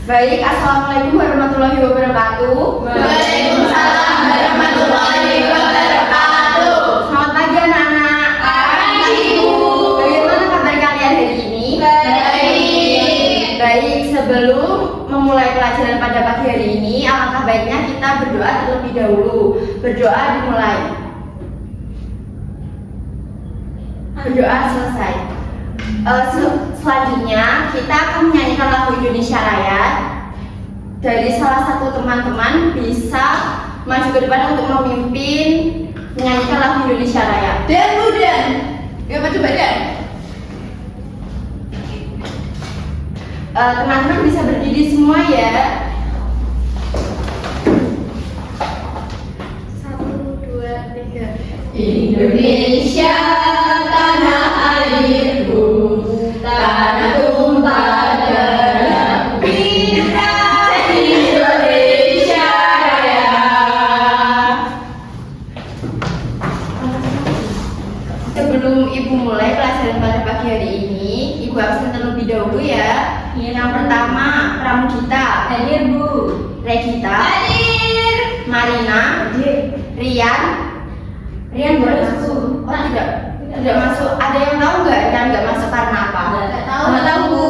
Baik, assalamualaikum warahmatullahi wabarakatuh. Waalaikumsalam warahmatullahi wabarakatuh. Selamat pagi anak-anak. Pagi, Bu. Bagaimana kabar kalian hari ini? Baik. Baik, sebelum memulai pelajaran pada pagi hari ini, alangkah baiknya kita berdoa terlebih dahulu. Berdoa dimulai. Berdoa selesai. Selanjutnya kita akan menyanyikan lagu Indonesia Raya. Dari salah satu teman-teman bisa maju ke depan untuk memimpin menyanyikan lagu Indonesia Raya. Dan kemudian, ya maju badan. Teman-teman bisa berdiri semua ya. 1, 2, 3. Indonesia tanah airku, tanah tumpah darah kita, Indonesia Raya. Sebelum Ibu mulai pelajaran pada pagi hari ini, Ibu absen terlebih dahulu ya. Yang pertama, Pramudita. Hadir, Bu. Regita. Hadir. Marina. Hadir. Rian. Rian boleh masuk? Oh tidak masuk. Ada yang tahu nggak? Rian nggak masuk karena apa? Nggak tahu. Nggak tahu, Bu.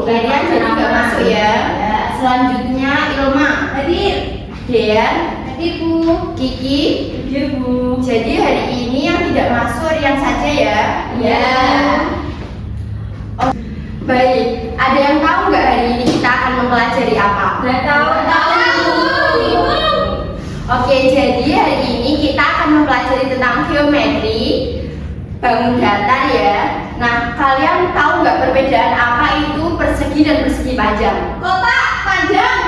Rian jadi nggak masuk ya. Selanjutnya Ilma. Hadir. Dean. Hadir, Bu. Kiki. Hadir, Bu. Jadi hari ini yang tidak masuk Rian saja ya. Ya. Oh, baik. Ada yang tahu nggak hari ini kita akan mempelajari apa? Nggak tahu. Oke, jadi hari ini kita akan mempelajari tentang geometri, bangun datar ya. Nah, kalian tahu nggak perbedaan apa itu persegi dan persegi panjang? Kotak panjang.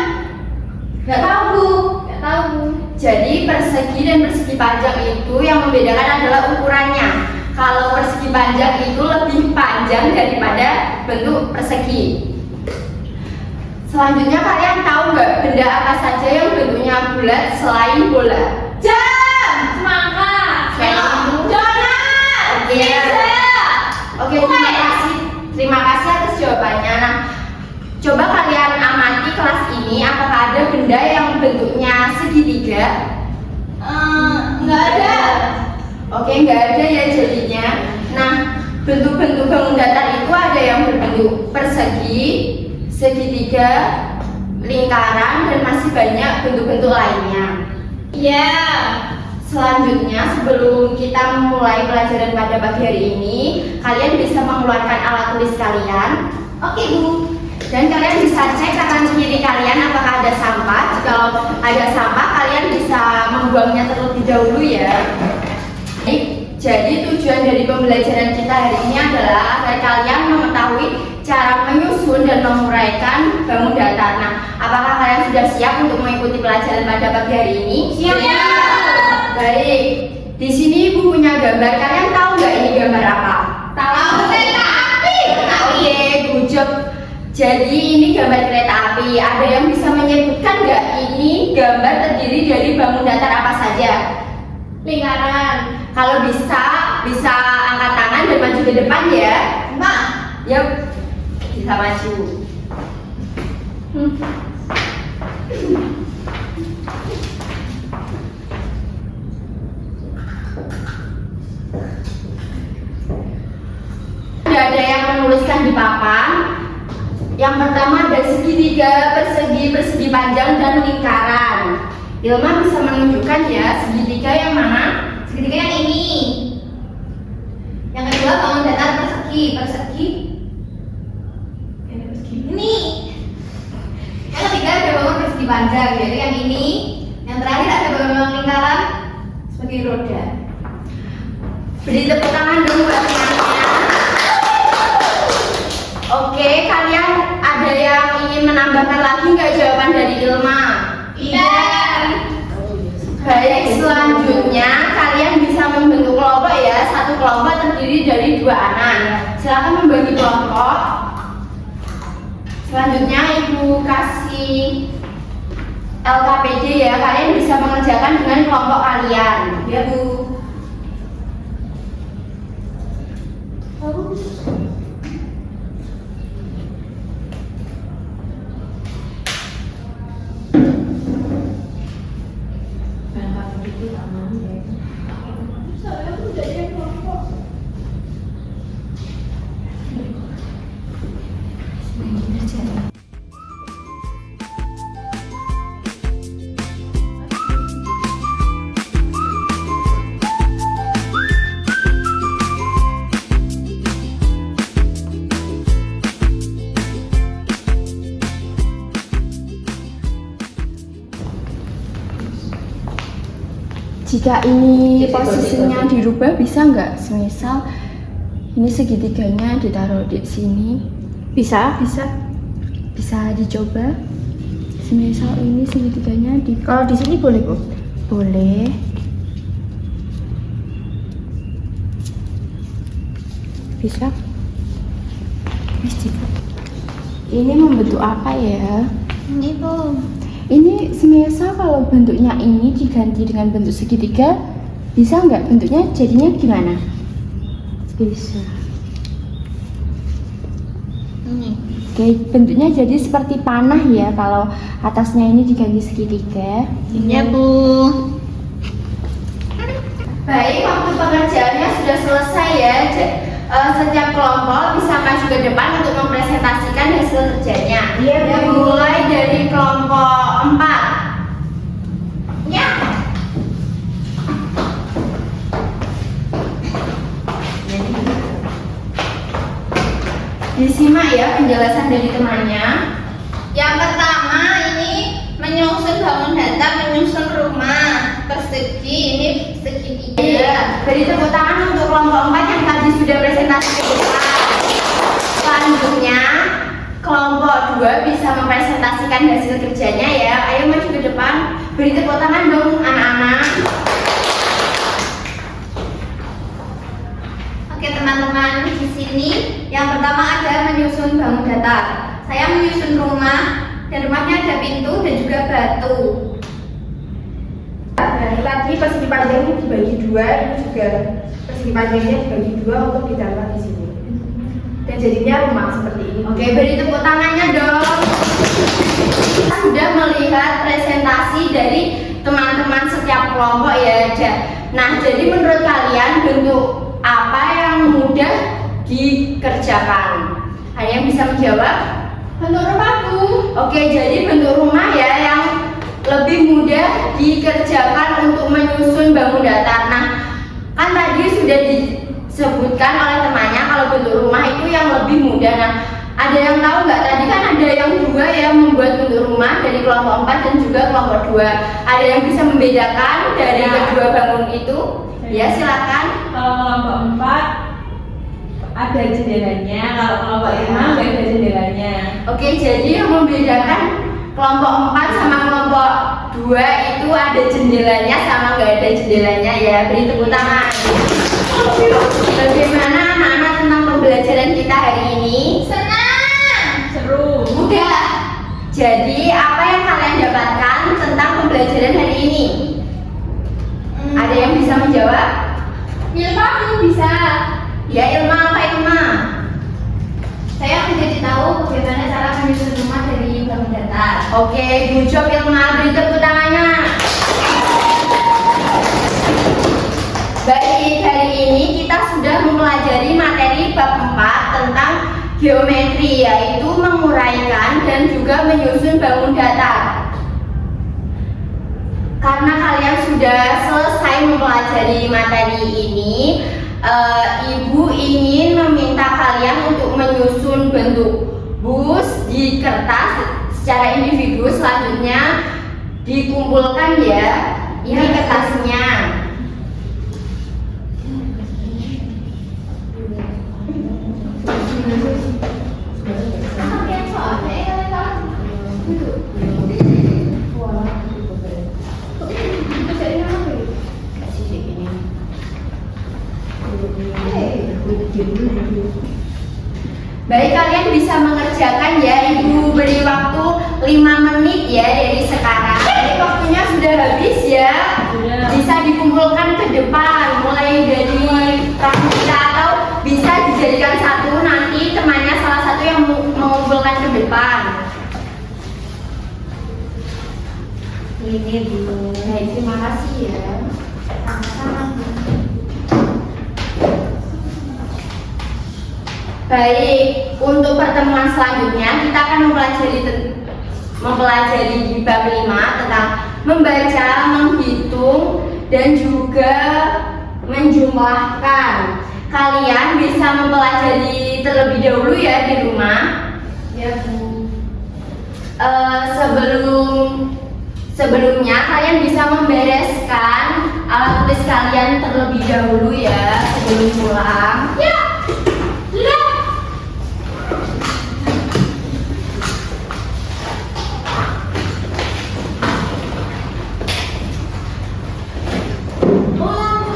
Nggak tahu, Bu. Nggak tahu, Bu. Jadi persegi dan persegi panjang itu yang membedakan adalah ukurannya. Kalau persegi panjang itu lebih panjang daripada bentuk persegi. Selanjutnya kalian tahu nggak benda apa saja yang bentuknya bulat selain bola? Jam. Semangka. Melon. Donat. Oke. Pizza. Oke, terima kasih. Terima kasih atas jawabannya. Nah, coba kalian amati kelas ini apakah ada benda yang bentuknya segitiga? Nggak ada. Oke, nggak ada ya jadinya. Nah, bentuk-bentuk bangun datar itu ada yang berbentuk persegi, segitiga, lingkaran, dan masih banyak bentuk-bentuk lainnya. Iya. Selanjutnya, sebelum kita memulai pelajaran pada pagi hari ini, kalian bisa mengeluarkan alat tulis kalian. Oke, Bu. Dan kalian bisa cek kanan kiri kalian apakah ada sampah. Jika ada sampah, kalian bisa membuangnya terlebih dahulu ya. Jadi tujuan dari pembelajaran kita hari ini adalah agar kalian mengetahui cara menyusun dan menguraikan bangun datar. Nah, apakah kalian sudah siap untuk mengikuti pelajaran pada pagi hari ini? Siap. Baik. Di sini Ibu punya gambar. Kalian tahu nggak ini gambar apa? Tahu kereta api. Oke, good job. Jadi ini gambar kereta api. Ada yang bisa menyebutkan nggak ini gambar terdiri dari bangun datar apa saja? Lingkaran. Kalau bisa angkat tangan dan maju ke depan ya. Mbak. Yuk, bisa maju. Sudah ada yang menuliskan di papan. Yang pertama ada segitiga, persegi, persegi panjang, dan lingkaran. Ilma bisa menunjukkan ya segitiga yang mana? Segitiga yang ini. Yang kedua bangun datar persegi. Persegi. Ini. Yang ketiga ada bangun persegi panjang, yaitu yang ini. Yang terakhir ada bangun lingkaran sebagai roda. Beri tepuk tangan dulu buat temannya. Oke, kalian ada yang ingin menambahkan lagi nggak jawaban dari Ilma? Iya. Baik, selanjutnya kalian bisa membentuk kelompok ya. Satu kelompok terdiri dari 2 anak. Silakan membagi kelompok. Selanjutnya Ibu kasih LKPD ya. Kalian bisa mengerjakan dengan kelompok kalian. Ya, Bu. Jika ini posisinya dirubah bisa nggak? Semisal ini segitiganya ditaruh di sini, bisa dicoba. Semisal ini segitiganya Kalau di sini boleh, Bu? boleh. Bisa. Ini membentuk apa ya? Ini Bu. Ini semisal kalau bentuknya ini diganti dengan bentuk segitiga, bisa nggak bentuknya jadinya gimana? Bisa. Ini. Oke, bentuknya jadi seperti panah ya kalau atasnya ini diganti segitiga. Ya Bu. Baik, waktu pengerjaannya sudah selesai ya. Setiap kelompok bisa maju ke depan untuk mempresentasikan hasil kerjanya. Iya, Bu. Mulai dari kelompok 4. Ya. Disimak ya penjelasan dari temannya. Yang pertama ini menyusun bangun data, menyusun rumah persegi, ini segitiga. Beri tepuk tangan untuk kelompok 4 yang tadi sudah presentasi ke depan. Selanjutnya, kelompok 2 bisa mempresentasikan hasil kerjanya ya. Ayo maju ke depan. Beri tepuk tangan dong anak-anak. Oke teman-teman, di sini yang pertama ada menyusun bangun data. Saya menyusun rumah dan rumahnya ada pintu dan juga batu. Nah, tadi persegi panjangnya dibagi dua, ini juga persegi panjangnya dibagi dua untuk ditambah di sini. Dan jadinya rumah seperti ini. Oke, beri tepuk tangannya dong. Kita sudah melihat presentasi dari teman-teman setiap kelompok ya. Nah, jadi menurut kalian bentuk apa yang mudah dikerjakan? Ada yang bisa menjawab? Bentuk rumah Bu. Oke, jadi bentuk rumah ya yang lebih mudah dikerjakan untuk menyusun bangun datar. Nah, kan tadi sudah disebutkan oleh temannya kalau bentuk rumah itu yang lebih mudah. Nah, ada yang tahu nggak? Tadi kan ada yang dua yang membuat bentuk rumah dari kelompok 4 dan juga kelompok 2. Ada yang bisa membedakan dari kedua bangun itu? Ya, silakan. Kalau kelompok 4 ada jendelanya, kalau kelompok 5 nggak ada jendelanya. Oke, jadi yang membedakan kelompok 4 sama kelompok 2 itu ada jendelanya sama nggak ada jendelanya ya. Beri tepuk tangan. Bagaimana anak-anak tentang pembelajaran kita hari ini? Senang. Seru. Mudah. Jadi apa yang kalian dapatkan tentang pembelajaran hari ini? Ada yang bisa menjawab? Ilmu aku bisa. Ya, Ilma apa Ilma? Saya menjadi tahu bagaimana cara menyusun rumah dari bangun datar. Oke, good job Ilma. Beri tepuk tangannya. Baik, hari ini kita sudah mempelajari materi bab 4 tentang geometri, yaitu menguraikan dan juga menyusun bangun datar. Karena kalian sudah selesai mempelajari materi ini, Ibu ingin meminta kalian untuk menyusun bentuk bus di kertas secara individu. Selanjutnya dikumpulkan ya. Ini kertasnya. Baik, kalian bisa mengerjakan ya. Ibu beri waktu 5 menit ya dari sekarang. Jadi waktunya sudah habis ya. Bisa dikumpulkan ke depan, mulai dari pramuka atau bisa dijadikan satu, nanti temannya salah satu yang mengumpulkan ke depan. Ini Bu. Baik, terima kasih ya. Sama-sama. Baik, untuk pertemuan selanjutnya kita akan mempelajari di bab 5 tentang membaca, menghitung, dan juga menjumlahkan. Kalian bisa mempelajari terlebih dahulu ya di rumah. Ya Bu. Sebelumnya kalian bisa membereskan alat tulis kalian terlebih dahulu ya sebelum pulang. Ya. Sudah. Pulang.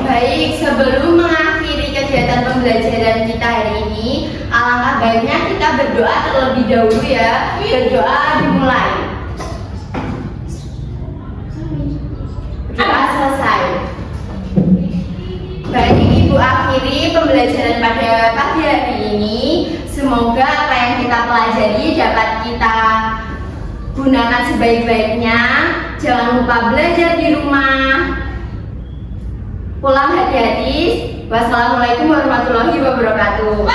Baik, sebelum mengakhiri kegiatan pembelajaran kita hari ini, alangkah baiknya kita berdoa terlebih dahulu ya. Berdoa dimulai. Berdoa selesai. Baik, Ibu akhiri pembelajaran pada pagi hari ini. Semoga apa yang kita pelajari dapat kita gunakan sebaik-baiknya. Jangan lupa belajar di rumah. Pulang hati-hati. Wassalamualaikum warahmatullahi wabarakatuh.